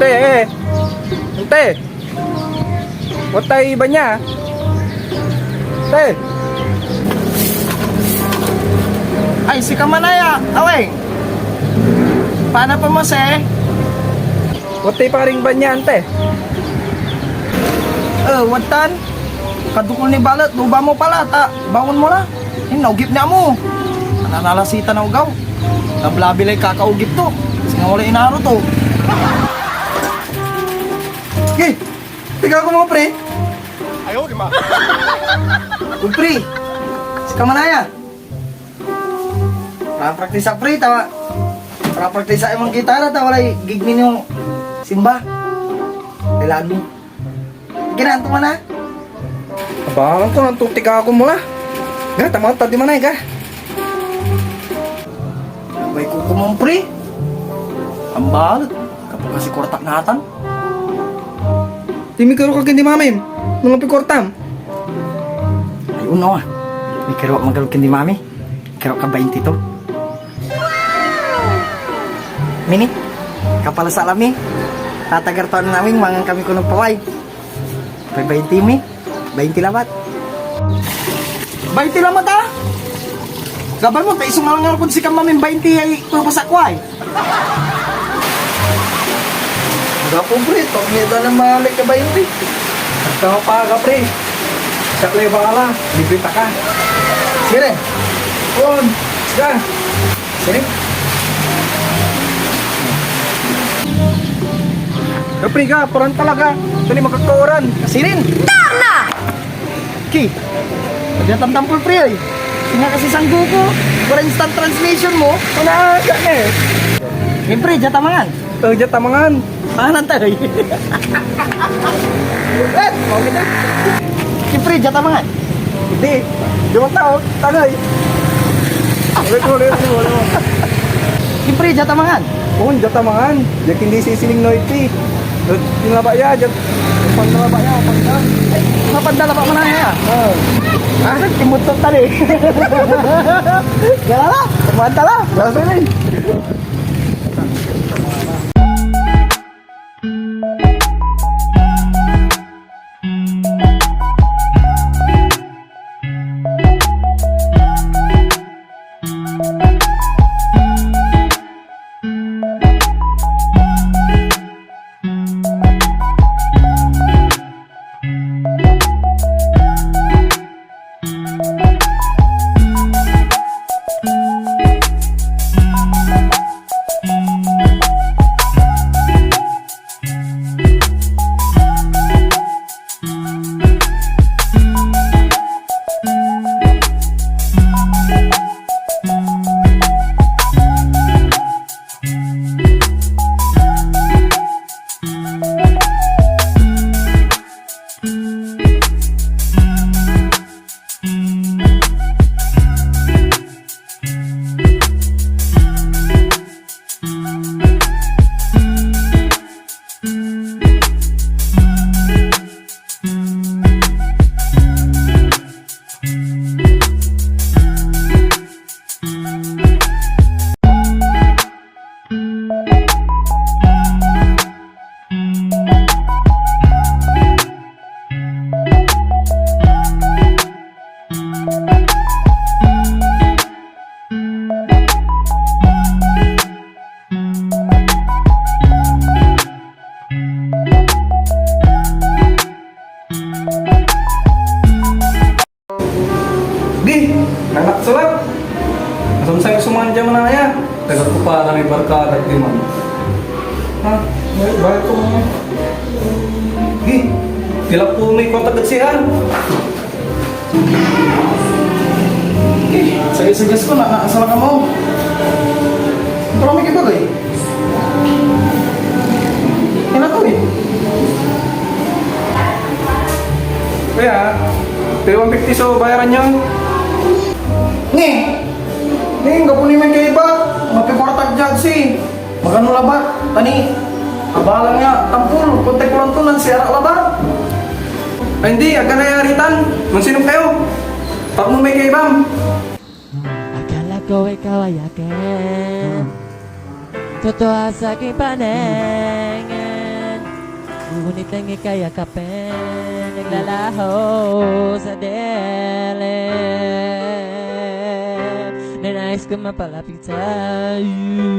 Ente, ente. Huwag tayo iba niya. Ente. Ay, si Kamanaya. Away. Paano pa mo, se? Huwag tayo paring ba niya, ente. Watan. Kadukol ni Balot. Luba mo pala. Bangon mo na. Naugip niya mo. Nananalasita na ugaw. Nablabilay kakaugip to. Kasi nga wala inaro to. Okay. Tiga ko mo, pre. Ayaw, di ma. Pre. Si Kamanaya. Praktis sa pre, tawa. Praktis sa imong gitara, tawa lay gigmin yung simba. Kailangan mo. Ginanto mo na. Abangan ko, nantutik ako mula. Ga, tama tadi mana ya, ga? May kukumong pre. Ang balat. Kapag kasi kortak natan. Timi karo ka kindi mamim. Nung pikortam. Ay, uno ah. May karo magalog kindi mami. Karo ka 20 to. Mini, kapala sa alami. Tatagar taon namin, mangang kami kunong paway. May 20 mi. 20 labat. 20 lamat ah. Gaban mo, tayo sumalangan kung si kamamin 20 ay purpose ako ay. Gapo pre, tokmeda na malik ka 20. Kau pa ka, pre. Siya lay bala, librita ka. Sige. On, ga. Sini. Kapri ga, parang talaga. Dali magkakauran. Kasirin. Darna! Ki, pagdatamtampol pre ay. Nga kasi sanggo ko. Para instant translation mo. Wala ka eh. Siyempre, jatamangan. Tawag tamangan. Pahanan tayo. Mau kita. Siyempre, jatamangan. Hindi. Di mo tao, tagay. Ulit. Siyempre, jatamangan. Oo, jatamangan. Diyak hindi sisiling noiti. Yung laba ya, diyak. Pag nalaba ya, pag na. Ay, mapadala pa mana ya. Ah, Timutot tadi. Gala lah, mantala. Basta rin. Anak sulat. Asam saya sumanja mana ya? Tagal ko pa lang ibarkada di man. Ha? Baik ko mo. Gi. Tila po may kontak sihan. Saya suggest ko na asal ka mo. Pero may kibagay. Yan ako eh. Kaya, pero 150 so bayaran nyo. Nih, nggak punya main kayak iba, ngapain kortak jadsi, magano labat, tani, abalangnya tampul, kontek pelontunan si arak labat. Ay, hindi, agad na yaritan. Mansinom kayo. Pag mo may kaibam. Akala ko ikaw ay akin, totoo sa aking paningin. Ngunit ang ika'y yakapin, naglalaho sa dilim. Nanais ko mapalapit sa'yo.